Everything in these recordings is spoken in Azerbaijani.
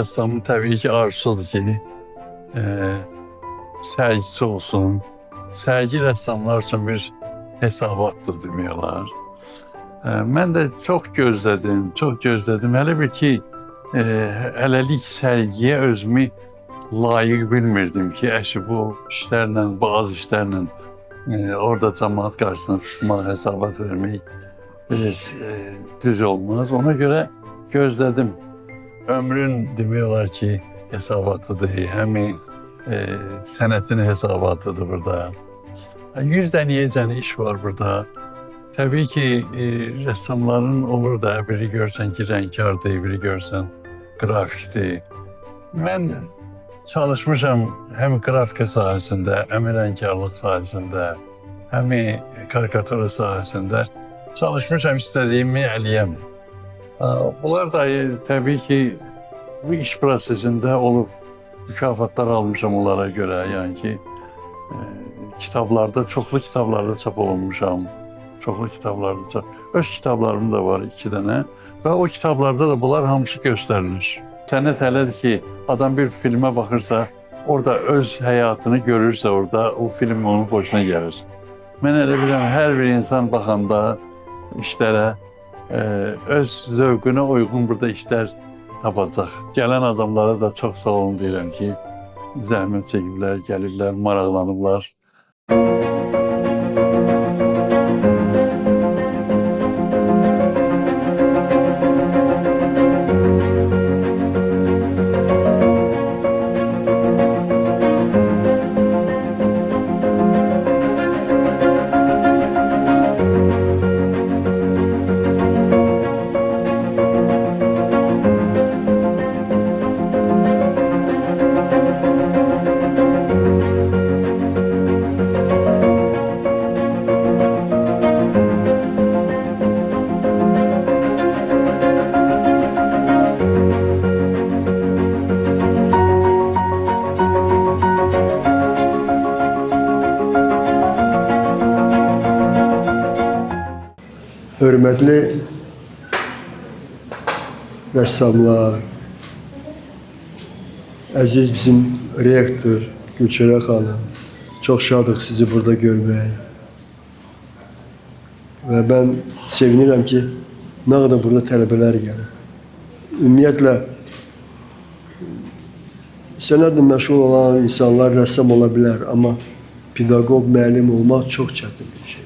rəssamın təbii ki arzusudur ki, sərgisi olsun. Sərgi rəssamlar üçün bir hesabatdır demək olar. Mən də çox gözlədim. Hələ bir ki, hələlik sərgiyə özümü layiq bilmirdim ki, bu işlərlə, bazı işlərlə orada cəmaət qarşısına çıxmaq, hesabat vermək düz olmaz. Ona görə gözlədim. Ömrün demək olar ki, hesabatıdır, həmin sənətin hesabatıdır burada. 100 dəniyəcən iş var burada. Təbii ki, rəssamların olur da, biri görsən ki, rəngkardır, biri görsən qrafikdir. Mən çalışmışam həm qrafika sahəsində, həm rəngkarlıq sahəsində, həm karikatura sahəsində çalışmışam istədiyimi eləyəm. Bunlar da təbii ki, bu iş prosesində olub, mükafatlar almışam onlara görə. Yəni ki, kitablarda, çoxlu kitablarda çap olunmuşam. Öz kitablarım da var 2 dənə və o kitablarda da bunlar hamısı göstərilir. Sənət elədir ki, adam bir filmə baxırsa, orada öz həyatını görürsə, orada o film onun xoşuna gəlir. Mən elə bilirəm, hər bir insan baxanda işlərə öz zövqünə uyğun burada işlər tapacaq. Gələn adamlara da çox sağ olun deyirəm ki, zəhmət çəkiblər, gəlirlər, maraqlanıblar. Hörmətli rəssamlar, əziz bizim rektor Gülçərə xanım, çox şadıq sizi burada görmək. Və mən sevinirəm ki, nə qədər burada tələbələr gəlir. Ümumiyyətlə, sənətlə məşğul olan insanlar rəssam ola bilər, amma pedaqoq, müəllim olmaq çox çətin bir şey.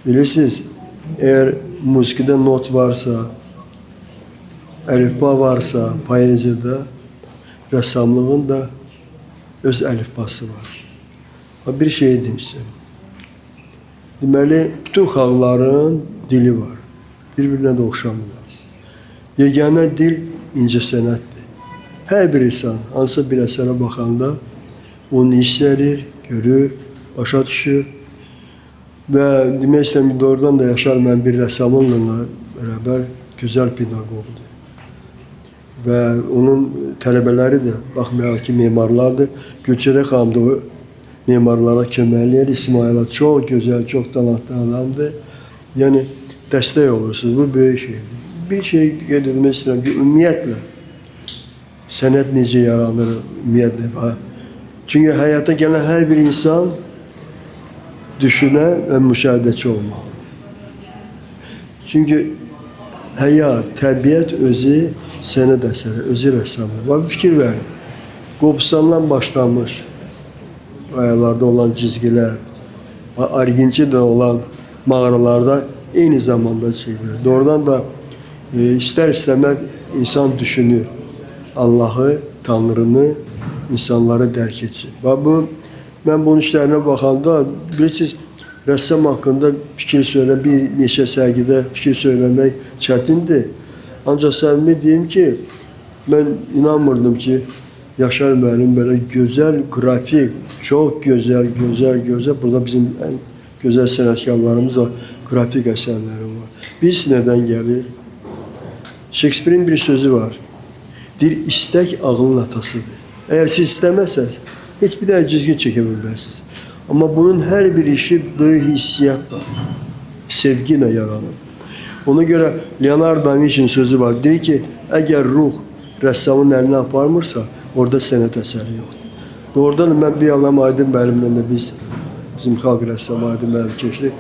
Bilirsiniz, eğer musikide not varsa, əlifba varsa, poeziyada, rəssamlığın da öz əlifbası var. Bir şey deyim sizə. Deməli, bütün xalqların dili var. Bir-birinə də oxşamırlar. Yeganə dil incəsənətdir. Hər bir insan, hansısa bir əsərə baxanda onu işlərir, görür, başa düşür. Və demək istəyirəm, doğrudan da Yaşar mən bir rəssamınla bərabər gözəl pedaqoqdur. Və onun tələbələri də, baxmayaraq ki, memarlardır. Gülçərə xanım da o memarlara kömək eləyir. İsmaila çox gözəl, çox talantlı adamdır. Yəni, dəstək olursunuz, bu böyük şeydir. Bir şey qeyd etmək istəyirəm ki, ümumiyyətlə, sənət necə yaranır, ümumiyyətlə. Çünki həyata gələn hər bir insan düşünə və müşahidəçi olmalıdır. Çünki həyat, təbiət özü sənət əsəri, özü rəssamdır. Bir fikir verin, Qobustandan başlamış, ayalarda olan cizgilər, Arginçidə olan mağaralarda eyni zamanda çekilir. Doğrudan da istər-istəməz insan düşünür, Allahı, Tanrını, insanları dərk etsin. Mən bunun işlərinə baxanda, bilirsiniz, rəssam haqqında fikir söyləmək, bir neçə sərgidə fikir söyləmək çətindir. Ancaq səmimi deyim ki, mən inanmırdım ki, Yaşar müəllim belə gözəl, qrafik, çox gözəl, burada bizim ən gözəl sənətkarlarımız var, qrafik əsərləri var. Biz nədən gəlir? Shakespeare'in bir sözü var, deyir, istək ağlın atasıdır. Əgər siz istəməsəz, heç bir dənə cizgi çəkə bilmərsiniz. Amma bunun hər bir işi böyük hissiyatla, sevgi ilə yaranır. Ona görə Leonardo da Vinci'nin sözü var. Deyir ki, əgər ruh rəssamın əlinə aparmırsa, orada sənət əsəri yoxdur. Doğrudan mən bir adam Aydın müəllimlə də bizim xalq rəssamı Aydın müəllim keçdi.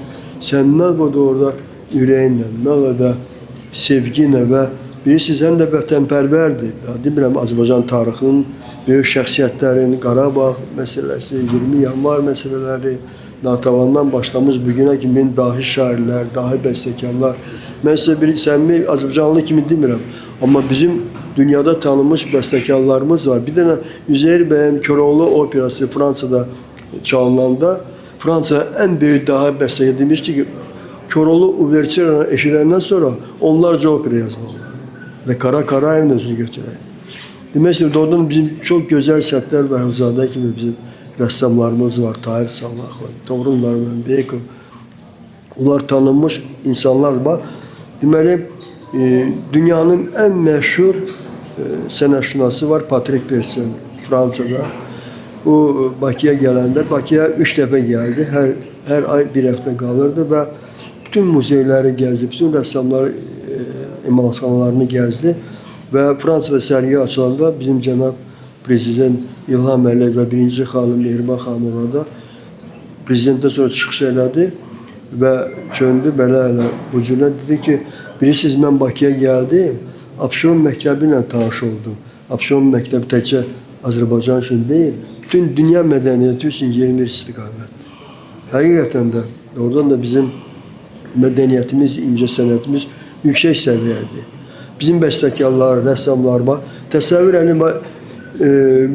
Sən nə qədər orada ürəyinlə, nə qədər sevgi ilə və bilirsiniz, həm də vətənpərvərdir. Demirəm, Azərbaycan tarixinin böyük şəxsiyyətlərin, Qarabağ məsələsi, 20 yanvar məsələləri, Natavandan başlamış bugünə kimi dahi şairlər, dahi bəstəkarlar. Mən sizə bir səmimi Azərbaycanlı kimi demirəm. Amma bizim dünyada tanınmış bəstəkarlarımız var. Bir dənə Üzeyir bəyin Köroğlu operası Fransada çalınanda, Fransa ən böyük dahi bəstəkar demişdi ki, Köroğlu uvertüranı eşidəndən sonra onlarca opera yazmalılar. Və Qara Qarayevin özünü götürək. Demək istəyirəm, doğrudan bizim çox gözəl sətlər və Hüzadə kimi bizim rəssamlarımız var. Tahir Sallah, Toğrul Mərmən, Beykov. Onlar tanınmış insanlar var. Deməli, dünyanın ən məşhur sənətşünası var, Patrik Bersen, Fransada. O, Bakıya gələndə, Bakıya 3 dəfə gəldi. Hər ay bir həftə qalırdı və bütün muzeyləri gəzdi, bütün rəssamları, emalatxanalarını gəzdi. Və Fransada sərgi açılanda bizim cənab Prezident İlham Əliyev və birinci xanım Mehriban xanım orada prezidentdən sonra çıxış elədi və çöndü belə bu cürə dedi ki, bilirsiniz, mən Bakıya gəldim, Abşeron məktəbi ilə tanış oldum. Abşeron məktəbi təkcə Azərbaycan üçün deyil, bütün dünya mədəniyyəti üçün yeni bir istiqamətdir. Həqiqətən də oradan da bizim mədəniyyətimiz, incə sənətimiz yüksək səviyyədir. Bizim bəstəkarlar, rəssamlar, təsəvvür edin,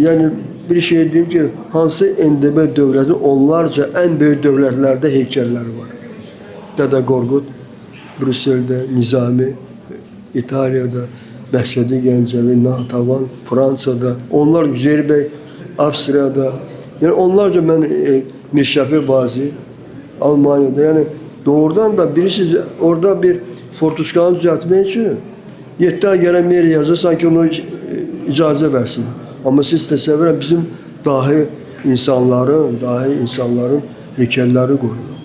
yəni bir şey deyim ki, hansı NDB dövləti onlarca ən böyük dövlətlərdə heykəlləri var. Dədə Qorqud, Brüsseldə, Nizami, İtaliyada, Bəhşədi Gəncəvi, Natavan, Fransada, onlar Üzeyir bəy, Avstriyada, yəni onlarca mən Mirşəfi Bazi, Almaniyada, yəni doğrudan da bilirsiniz, orada bir fortuşkanı düzəltmək üçün 7 ay gələn meri yazır, sanki onu icazə versin. Amma siz təsəvvürən bizim dahi insanların heykəlləri qoyulur.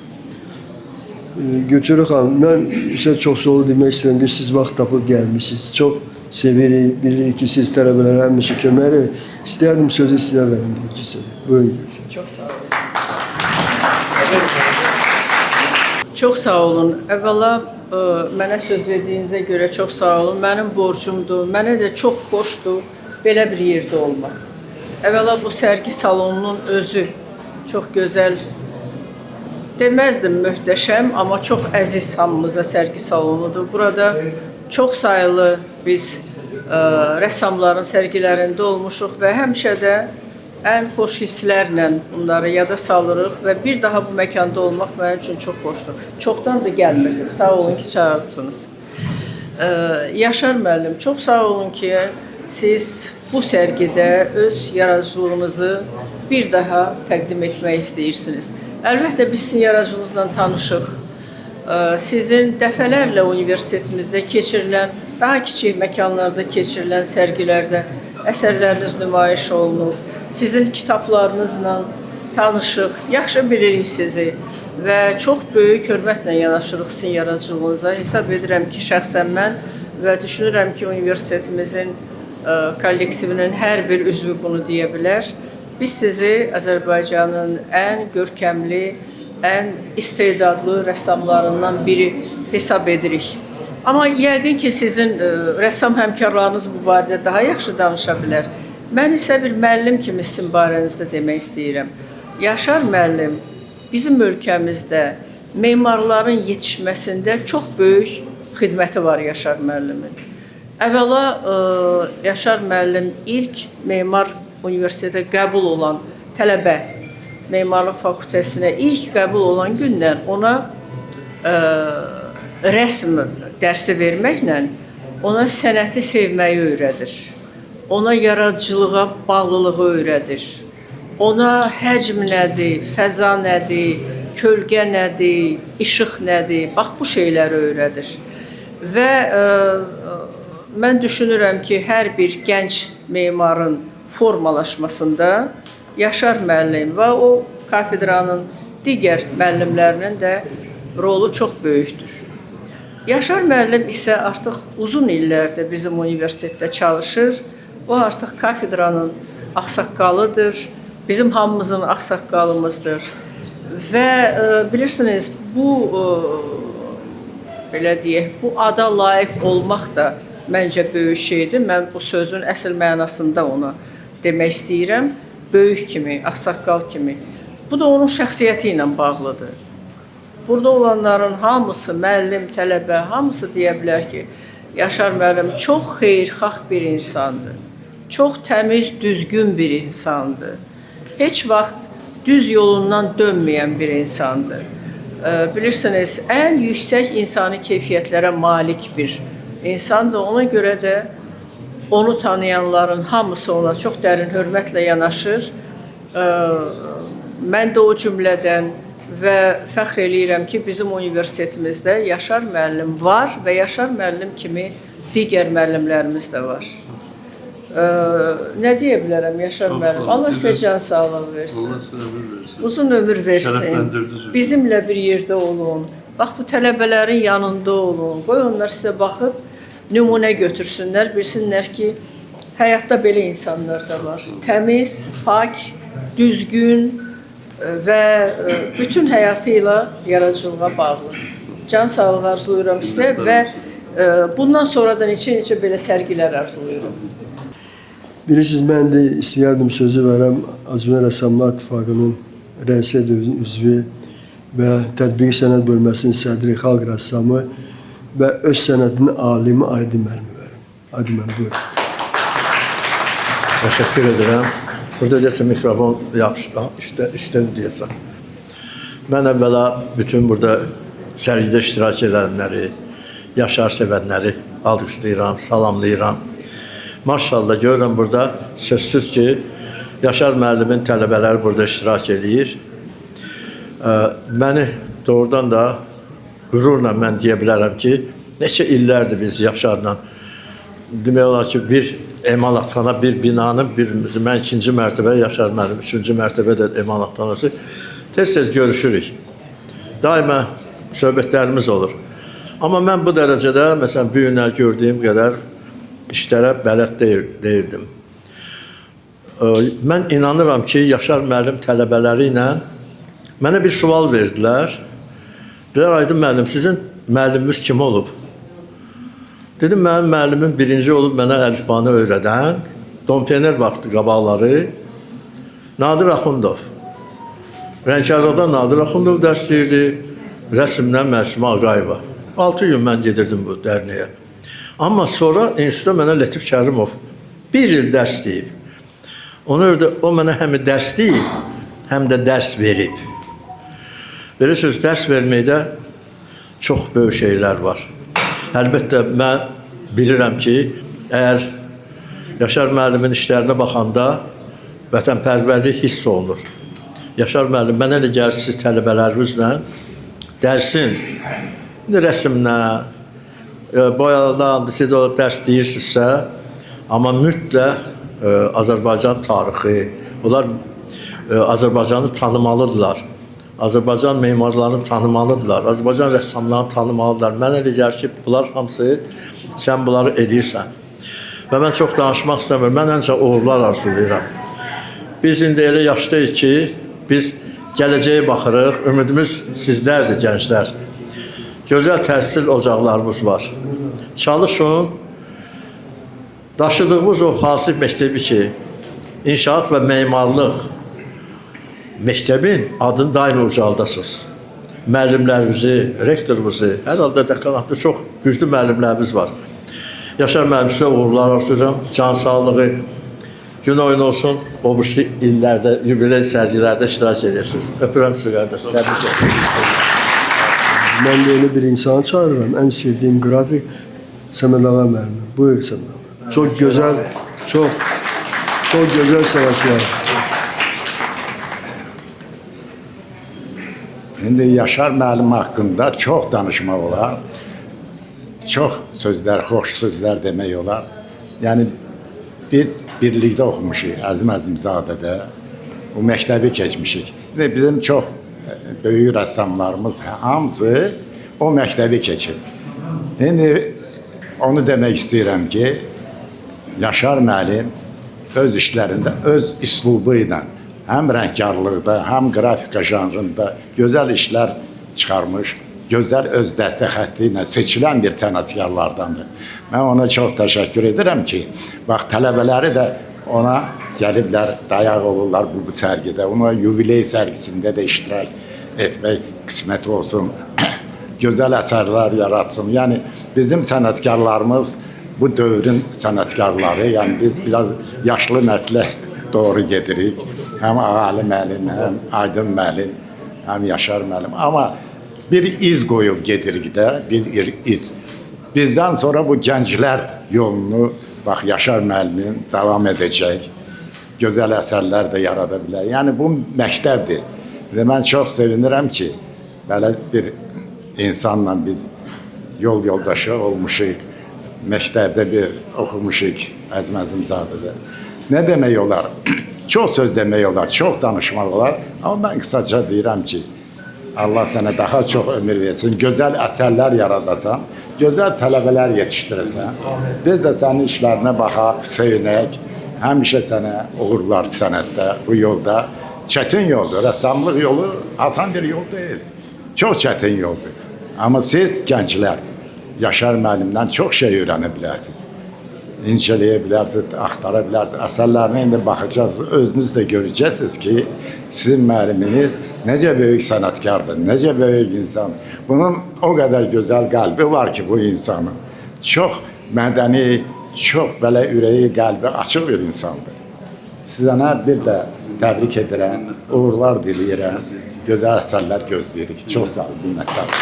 Gülçörü xanım, mən sizə çox sağ olun demək istəyirəm ki, siz vaxt tapıb gəlmişsiniz. Çox sevirik, bilirik ki, siz tələbələrə həmişə kömək edirik. İstəyərdim sözü sizə verəm bir-iki sözü. Buyurun Gülçörü. Çox sağ olun. Çox sağ olun. Əvvəla mənə söz verdiyinizə görə çox sağ olun. Mənim borcumdur. Mənə də çox xoşdur belə bir yerdə olmaq. Əvvəla bu sərgi salonunun özü çox gözəl, deməzdim möhtəşəm, amma çox əziz hamımıza sərgi salonudur. Burada çox sayılı biz rəssamların sərgilərində olmuşuq və həmişə də ən xoş hisslərlə bunları yada salırıq və bir daha bu məkanda olmaq mənim üçün çox xoşdur. Çoxdan da gəlmirdim. Sağ olun ki, çağırırsınız. Yaşar müəllim, çox sağ olun ki, siz bu sərgidə öz yaradıcılığınızı bir daha təqdim etmək istəyirsiniz. Əlbəttə, biz sizin yaradıcılığınızla tanışıq. Sizin dəfələrlə universitetimizdə keçirilən, daha kiçik məkanlarda keçirilən sərgilərdə əsərləriniz nümayiş olunub. Sizin kitablarınızla tanışıq, yaxşı bilirik sizi və çox böyük hörmətlə yanaşırıq sizin yaradıcılığınıza. Hesab edirəm ki, şəxsən mən və düşünürəm ki, universitetimizin kollektivinin hər bir üzvü bunu deyə bilər. Biz sizi Azərbaycanın ən görkəmli, ən istedadlı rəssamlarından biri hesab edirik. Amma yəqin ki, sizin rəssam həmkarlarınız bu barədə daha yaxşı danışa bilər. Mən isə bir müəllim kimi sizin barənizdə demək istəyirəm. Yaşar müəllim bizim ölkəmizdə memarların yetişməsində çox böyük xidməti var Yaşar müəllimin. Əvvəla Yaşar müəllim ilk memar universitetə qəbul olan tələbə, memarlıq fakültəsinə ilk qəbul olan gündən ona rəsm dərsi verməklə ona sənəti sevməyi öyrədir. Ona yaradıcılığa bağlılığı öyrədir. Ona həcm nədir, fəza nədir, kölgə nədir, işıq nədir, bax bu şeyləri öyrədir. Və mən düşünürəm ki, hər bir gənc memarın formalaşmasında Yaşar müəllim və o kafedranın digər müəllimlərinin də rolu çox böyükdür. Yaşar müəllim isə artıq uzun illərdir bizim universitetdə çalışır. O artıq kafedranın ağsaqqalıdır. Bizim hamımızın ağsaqqalımızdır. Və bilirsiniz, bu belə deyək, bu ada layiq olmaq da məncə böyük şeydir. Mən bu sözün əsl mənasında onu demək istəyirəm. Böyük kimi, ağsaqqal kimi. Bu da onun şəxsiyyəti ilə bağlıdır. Burada olanların hamısı, müəllim, tələbə, hamısı deyə bilər ki, Yaşar müəllim çox xeyirxah bir insandır. Çox təmiz, düzgün bir insandır. Heç vaxt düz yolundan dönməyən bir insandır. Bilirsiniz, ən yüksək insani keyfiyyətlərə malik bir insandır. Ona görə də onu tanıyanların hamısı ona çox dərin hörmətlə yanaşır. Mən də o cümlədən və fəxr eləyirəm ki, bizim universitetimizdə Yaşar müəllim var və Yaşar müəllim kimi digər müəllimlərimiz də var. Nə deyə bilərəm Yaşar müəllim? Allah sizə can sağlığı versin. Uzun ömür versin. Bizimlə bir yerdə olun. Bax, bu tələbələrin yanında olun. Qoy onlar sizə baxıb nümunə götürsünlər, bilsinlər ki, həyatda belə insanlar da var. Təmiz, pak, düzgün və bütün həyatı ilə yaradıcılığa bağlı. Can sağlığı arzulayıram sizə və bundan sonra da neçə belə sərgilər arzulayıram. Bilirsiniz, mən də istəyərdim sözü verəm Azərbaycan Rəssamlar İttifaqının rəisi üzvü və tətbiqi sənət bölməsinin sədri, xalq rəssamı və öz sənətinin alimi Aydın müəllimi verim. Aydın müəllim, buyurun. Təşəkkür edirəm. Burada deyəsən mikrofon yaxşı, işdən deyəsən. Mən əvvəla bütün burada sərgidə iştirak edənləri, Yaşar sevənləri alqışlayıram, salamlayıram. Maşallah görürəm burada sözsüz ki, Yaşar müəllimin tələbələri burada iştirak edir. Məni doğrudan da qürurla mən deyə bilərəm ki, neçə illərdir biz Yaşarla, demək olar ki, bir emalatxana, bir binanın mən 2-ci mərtəbə, Yaşar müəllim 3-cü mərtəbə də emalatxanası, tez-tez görüşürük. Daima söhbətlərimiz olur. Amma mən bu dərəcədə, məsələn, bu günlər gördüyüm qədər işlərə bələd deyirdim. Mən inanıram ki, Yaşar müəllim tələbələri ilə mənə bir sual verdilər. Deyər, Aydın müəllim, sizin müəlliminiz kim olub? Dedim, mənim müəllimim birinci olub mənə əlifbanı öyrədən, Dompener vaxtı qabaqları Nadir Axundov. Rəngkarlıqda Nadir Axundov dərs deyirdi, rəsmdən Məsumə Ağayeva. 6 gün mən gedirdim bu dərnəyə. Amma sonra institutda mənə Lətif Kərimov 1 il dərs deyib. Ona görə o mənə həm dərs deyib, həm də dərs verib. Bilirsiniz, dərs verməkdə çox böyük şeylər var. Əlbəttə, mən bilirəm ki, əgər Yaşar müəllimin işlərinə baxanda vətənpərvərlik hiss olunur. Yaşar müəllim, mənə elə gəlir siz tələbələrinizlə dərsin, rəsmlə, boyadan siz o dərs deyirsinizsə, amma mütləq Azərbaycan tarixi, onlar Azərbaycanı tanımalıdırlar. Azərbaycan memarlarını tanımalıdırlar. Azərbaycan rəssamlarını tanımalıdırlar. Mən elə gəlir ki, bunlar hamısı sən bunları edirsən. Və mən çox danışmaq istəmirəm. Mən ancaq uğurlar arzulayıram. Biz indi elə yaşdayıq ki, biz gələcəyə baxırıq. Ümidimiz sizlərdir, gənclər. Gözəl təhsil ocaqlarımız var. Çalışın. Daşıdığımız o hasib məktəbi ki, inşaat və memarlıq məktəbin adını daimi ucaldasınız. Müəllimlərimizi, rektorumuzu, hər halda dəkanatda çox güclü müəllimlərimiz var. Yaşar müəllim, sizə uğurlar arzulayıram, can sağlığı, gün oyun olsun, o bu illərdə, yubiley sərgilərdə iştirak edəsiniz. Öpürəm sizi qardaş, təbrik edirəm. Mən də elə bir insanı çağırıram, ən sevdiyim qrafik Səməd Ağa müəllim. Buyur Səməd Ağa. Çok güzel, çok güzel savaşlar. İndi Yaşar müəllim haqqında çox danışmaq olar. Çox sözlər, xoş sözlər demək olar. Yəni biz birlikdə oxumuşuq Əzim-Əzimzadədə. O məktəbi keçmişik. Və bizim çox böyük rəssamlarımız hamısı o məktəbi keçib. İndi onu demək istəyirəm ki, Yaşar müəllim öz işlərində, öz üslubu ilə həm rəngkarlıqda, həm qrafika janrında gözəl işlər çıxarmış, gözəl öz dəstək xətti ilə seçilən bir sənətkarlardandır. Mən ona çox təşəkkür edirəm ki, bax tələbələri də ona gəliblər, dayaq olurlar bu sərgidə. Ona yubiley sərgisində də iştirak etmək qismət olsun. Gözəl əsərlər yaratsın. Yəni bizim sənətkarlarımız bu dövrün sənətkarları, yəni biz biraz yaşlı nəslə doğru gedirik. Həm Ali müəllim, həm Aydın müəllim, həm Yaşar müəllim. Amma bir iz qoyub gedirik də, bir iz. Bizdən sonra bu gənclər yolunu, bax Yaşar müəllim davam edəcək. Gözəl əsərlər də yarada bilər. Yəni bu məktəbdir. Və mən çox sevinirəm ki, belə bir insanla biz yol yoldaşı olmuşuq. Məktəbdə bir oxumuşuq Əzməzimzadədə. Nə demək olar? Çox söz demək olar, çox danışmaq olar. Amma mən qısaca deyirəm ki, Allah sənə daha çox ömür versin, gözəl əsərlər yaradasan, gözəl tələbələr yetişdirirsən. Biz də sənin işlərinə baxaq, sevinək, həmişə sənə uğurlar sənətdə, bu yolda. Çətin yoldur, rəssamlıq yolu asan bir yol deyil. Çox çətin yoldur. Amma siz gənclər, Yaşar müəllimdən çox şey öyrənə bilərsiniz. İncələyə bilərsiniz, axtara bilərsiniz. Əsərlərinə indi baxacaqsınız, özünüz də görəcəksiniz ki, sizin müəlliminiz necə böyük sənətkardır, necə böyük insan. Bunun o qədər gözəl qəlbi var ki, bu insanın. Çox mədəni, çox belə ürəyi, qəlbi açıq bir insandır. Sizə bir də təbrik edirəm, uğurlar diləyirəm, gözəl əsərlər gözləyirik. Çox sağ olun, minnətdarım.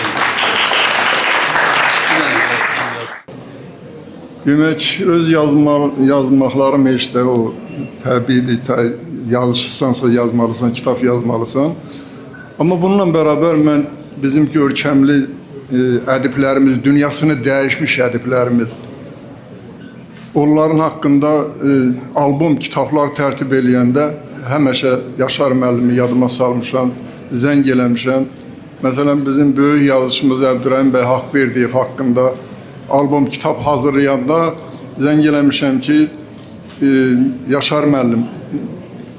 Demək, öz yazmaqlarım heç də o təbiidir, yazışsansa yazmalısan, kitab yazmalısan. Amma bununla bərabər mən bizim görkəmli ədiblərimiz, dünyasını dəyişmiş ədiblərimiz, onların haqqında albom, kitablar tərtib eləyəndə həmişə Yaşar müəllimi yadıma salmışam, zəng eləmişəm. Məsələn, bizim böyük yazıçımız Əbdürrəhim bəy Haqverdiyev haqqında albom, kitab hazırlayanda zəng eləmişəm ki, Yaşar müəllim,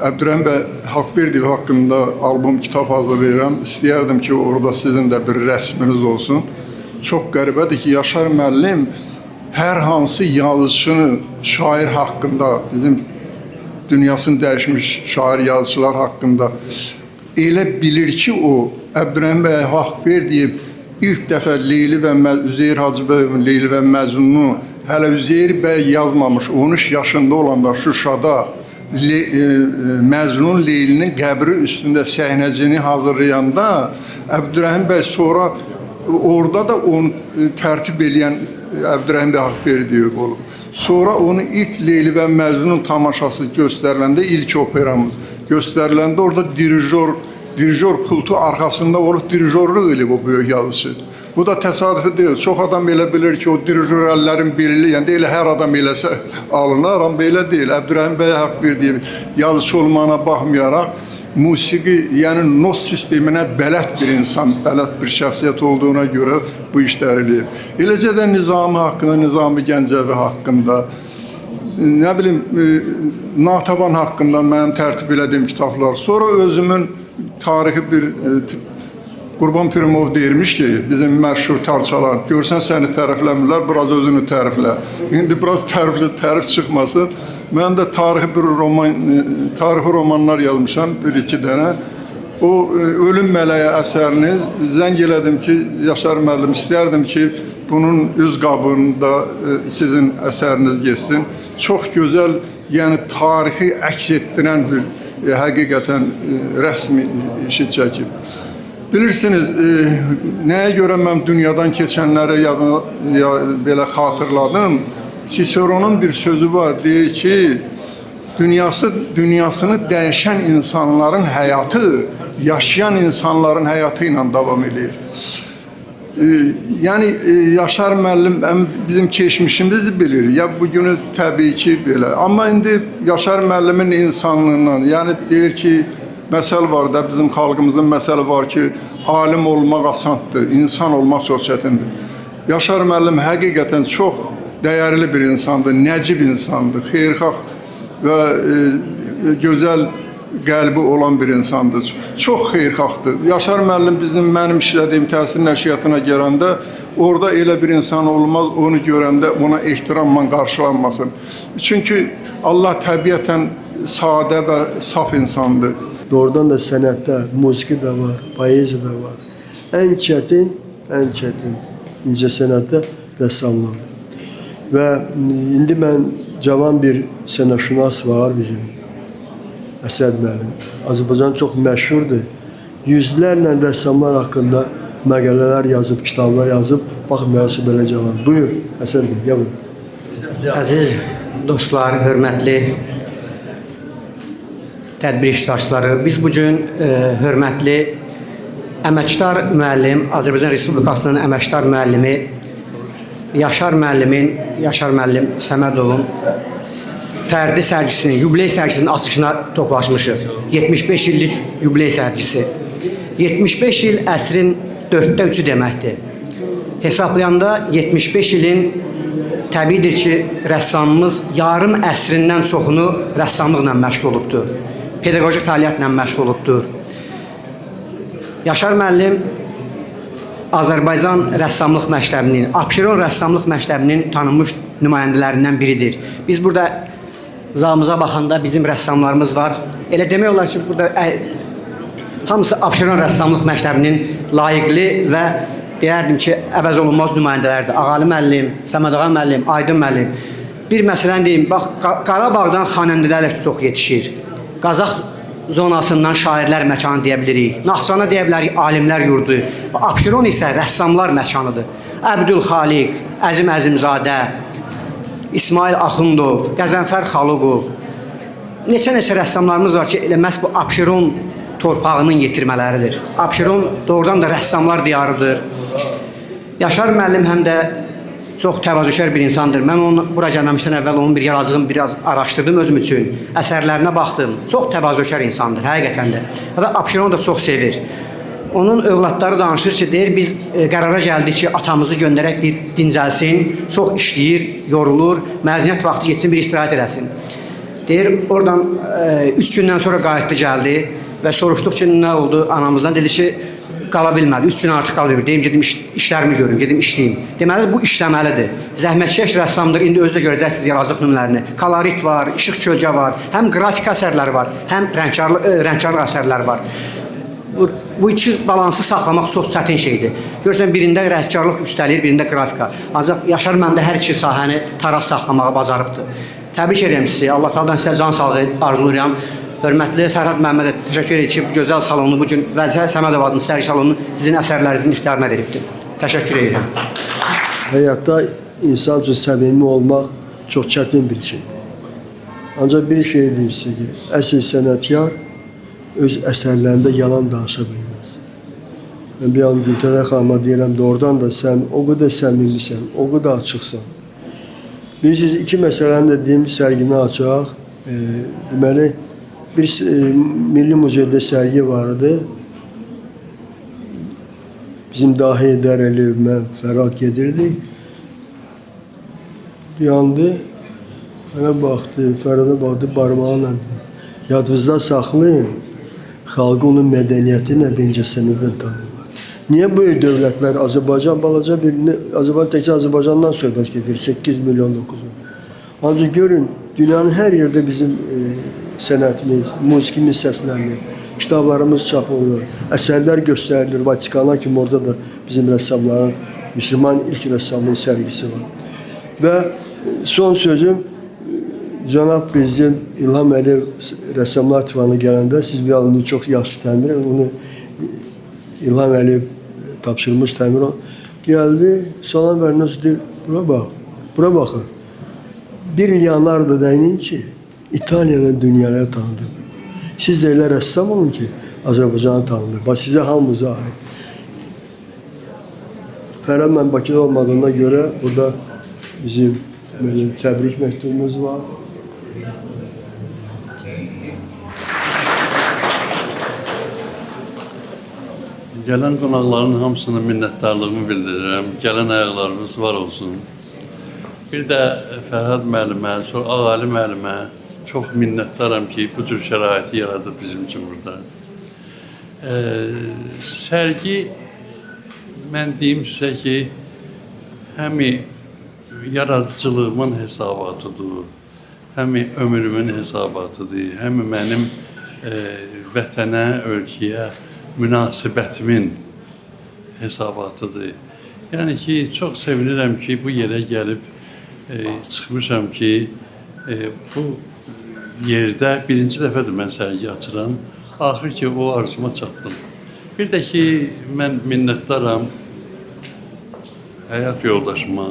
Əbdürrəhim bəy Haqverdiyev haqqında albom, kitab hazırlayıram. İstəyərdim ki, orada sizin də bir rəsminiz olsun. Çox qəribədir ki, Yaşar müəllim hər hansı yazıçını, şair haqqında, bizim dünyasını dəyişmiş şair yazıçılar haqqında elə bilir ki, o Əbdürrəhim bəy Haqverdiyev ilk dəfə Leyli və Üzeyir Hacıbəyovun Leyli və Məcnunu hələ Üzeyir bəy yazmamış, 13 yaşında olanda Şuşada Məcnun Leylinin qəbri üstündə səhnəcini hazırlayanda Əbdürrəhim bəy sonra orada da onu tərtib eləyən Əbdürrəhim bəy Haqverdiyev olub. Sonra onu ilk Leyli və Məcnun tamaşası göstəriləndə, ilk operamız göstəriləndə orada dirijor pultu arxasında olub dirijorluq eləyib o böyük yazıcı. Bu da təsadüfi deyil. Çox adam elə bilir ki, o dirijor əllərin birliyi, yəni elə hər adam eləsə alınar, amma elə deyil. Əbdürrəhim bəy Haqverdiyev yazıcı olmağına baxmayaraq, musiqi, yəni not sisteminə bələd bir insan, bələd bir şəxsiyyət olduğuna görə bu işləri eləyir. Eləcə də Nizami haqqında, Nizami Gəncəvi haqqında, nə bilim, Natəvan haqqında mənim tərtib elədiyim kitablar. Sonra özümün tarixi bir Qurban Pirimov deyirmiş ki, bizim məşhur tarçalar, görsən səni tərifləmirlər, biraz özünü təriflə. İndi biraz tərif çıxmasın. Mən də tarixi romanlar yazmışam, bir-iki dənə. O Ölüm Mələyə əsərini zəng elədim ki, Yaşar müəllim, istərdim ki, bunun üz qabında sizin əsəriniz geçsin. Çox gözəl, yəni tarixi əks etdirən bir həqiqətən rəsmi işi çəkib. Bilirsiniz, nəyə görə mən dünyadan keçənləri belə xatırladım? Siseronun bir sözü var, deyir ki, dünyasını dəyişən insanların həyatı, yaşayan insanların həyatı ilə davam edir. Yəni, Yaşar müəllim bizim keçmişimizi bilir, ya bugünü təbii ki, belə. Amma indi Yaşar müəllimin insanlığından, yəni deyir ki, məsəl var da, bizim xalqımızın məsəli var ki, alim olmaq asandır, insan olmaq çox çətindir. Yaşar müəllim həqiqətən çox dəyərli bir insandır, nəcib insandır, xeyirxah və gözəl qəlbi olan bir insandır. Çox xeyirxahdır. Yaşar müəllim mənim işlədiyim təhsil nəşriyyatına gələndə orada elə bir insan olmaz, onu görəndə ona ehtiramla qarşılanmasın. Çünki Allah təbiətən sadə və saf insandır. Doğrudan da sənətdə musiqi də var, poeziya da var. Ən çətin incəsənətdə rəssamlıq. Və indi mən cavan bir sənətşünas var bizim, Əsəd müəllim. Azərbaycan çox məşhurdur. Yüzlərlə rəssamlar haqqında məqalələr yazıb, kitablar yazıb, baxmayaraq ki, belə cavan. Buyur, Əsəd bəy, gəl buyur. Əziz dostlar, hörmətli tədbir iştirakçıları, biz bugün hörmətli əməkdar müəllim, Azərbaycan Respublikasının əməkdar müəllimi Yaşar müəllim Səmədovun fərdi sərgisinin, yubiley sərgisinin açılışına toplaşmışıq. 75 illik yubiley sərgisi. 75 il əsrin 4də 3-ü deməkdir. Hesablayanda 75 ilin təbiidir ki, rəssamımız yarım əsrindən çoxunu rəssamlıqla məşğul olubdur. Pedaqoji fəaliyyətlə məşğul olubdur. Yaşar müəllim Azərbaycan Rəssamlıq Məktəbinin, Abşeron Rəssamlıq Məktəbinin tanınmış nümayəndələrindən biridir. Biz burada zalımıza baxanda bizim rəssamlarımız var. Elə demək olar ki, burada hamısı Abşeron Rəssamlıq Məktəbinin layiqli və deyərdim ki, əvəz olunmaz nümayəndələrdir. Ağalı müəllim, Səməd ağa müəllim, Aydın müəllim. Bir məsələn deyim, bax, Qarabağdan xanəndələr çox yetişir. Qazax zonasından şairlər məkanı deyə bilirik. Naxçıvana deyə bilərik, alimlər yurdu. Abşeron isə rəssamlar məkanıdır. Əbdülxaliq, Əzim Əzimzadə, İsmail Axundov, Qəzənfər Xalıqov. Neçə rəssamlarımız var ki, elə məhz bu Abşeron torpağının yetirmələridir. Abşeron doğrudan da rəssamlar diyarıdır. Yaşar müəllim həm də çox təvazökar bir insandır. Mən onu bura gəlməmişdən əvvəl onun bir yarazığını biraz araşdırdım özüm üçün. Əsərlərinə baxdım. Çox təvazökar insandır, həqiqətən də. Və Abşeronu da çox sevir. Onun övladları danışır ki, deyir, biz qərara gəldik ki, atamızı göndərək bir dincəlsin, çox işləyir, yorulur, məzuniyyət vaxtı getsin, bir istirahət eləsin. Deyir, oradan 3 gündən sonra qayıtdı, gəldi və soruşduq ki, nə oldu anamızdan, dedi ki, qala bilmədi, 3 gün artıq qala bilmədi. Deyim, gedim işlərimi görüm, gedim işləyim. Deməli, bu işləməlidir. Zəhmətkeş rəssamdır, indi özü də görəcəksiniz yarazıq nümunələrini. Kolorit var, işıq kölgə var, həm qrafik əsərləri var, həm rəngkarlıq əsərləri var. Bu iki balansı saxlamaq çox çətin şeydir. Görürsən, birində rəngkarlıq üstələyir, birində qrafika. Ancaq Yaşar məndə hər iki sahəni taraz saxlamağı bacarıbdır. Təbrik edirəm sizi, Allah Taala'dan sizə can sağlığı arzulayıram. Hörmətli Fərhad Məhəmmədov, təşəkkür edirəm ki, bu gözəl salonu, bugün Vəzifə Səmədov adlı sərgi salonunu sizin əsərlərinizin ixtiyarına veribdir. Təşəkkür edirəm. Həyatda insan üçün səmimi olmaq çox çətin bir şeydir. Ancaq bir şey deyim sizə ki, əsl sənətkar öz əsərlərində yalan danışa bilməz. Mən bir an Gültərə xanıma deyirəm, doğrudan da sən o qədər səmimisən, o qədər açıqsan. Bilirsiniz, iki məsələni də deyim, sərgini açaq. Deməli, bir Milli Muzeydə sərgi vardı. Bizim Dahi Dərəliyev, mən, Fərhad gedirdik. Yandı, mənə baxdı, Fərhada baxdı, barmağıyla yadınızda saxlayın, xalqı onun mədəniyyəti ilə və incəsənətlə tanırlar. Niyə böyük dövlətlər Azərbaycan balaca birini, təkcə Azərbaycandan söhbət gedir, 8 milyon, 9 milyon. Ancaq görün, dünyanın hər yerdə bizim sənətimiz, musiqimiz səslənir, kitablarımız çap olunur, əsərlər göstərilir, Vatikana kimi orada da bizim rəssamların, Müslüman ilk rəssamlığın sərgisi var. Və son sözüm, Cənab Prezident İlham Əliyev Rəssamlar Divanına gələndə, siz bir anını çox yaxşı təmir, onu İlham Əliyev tapşırmış təmir o. Gəldi, salam vermək deyir, bura baxın. Bir Leonardo da Vinci İtalya'nın dünyaya tanıdı. Siz de elə rəssam olun ki, Azərbaycanı tanıdır. Bax, sizə hamımıza ait. Fərhad mən Bakıda olmadığına görə burada bizim böyle təbrik məktubumuz var. Gələn qonaqların hamısına minnətdarlığımı bildirirəm. Gələn ayaqlarınız var olsun. Bir də Fərhad müəllimə, sonra Ağali müəllimə çox minnətdaram ki, bu cür şəraiti yaradıb bizim üçün burada. Sərgi, mən deyim sizə ki, həmi yaradıcılığımın hesabatıdır, həmi ömrümün hesabatıdır, həmi mənim vətənə, ölkəyə münasibətimin hesabatıdır. Yəni ki, çox sevinirəm ki, bu yerə gəlib çıxmışam ki, bu yerdə birinci dəfədir mən sərgi açıram. Axır ki, o arzuma çatdım. Bir də ki, mən minnətdaram həyat yoldaşıma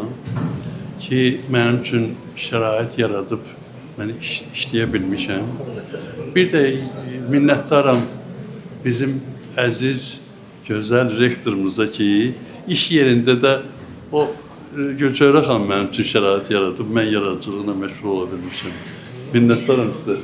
ki, mənim üçün şərait yaradıb, mən işləyə bilmişəm. Bir də minnətdaram bizim əziz, gözəl rektorumuza ki, iş yerində də o Gülçöhrə xanım mənim üçün şərait yaradıb, mən yaradıcılığına məşğul ola bilmişəm. Minnətdaram sizə.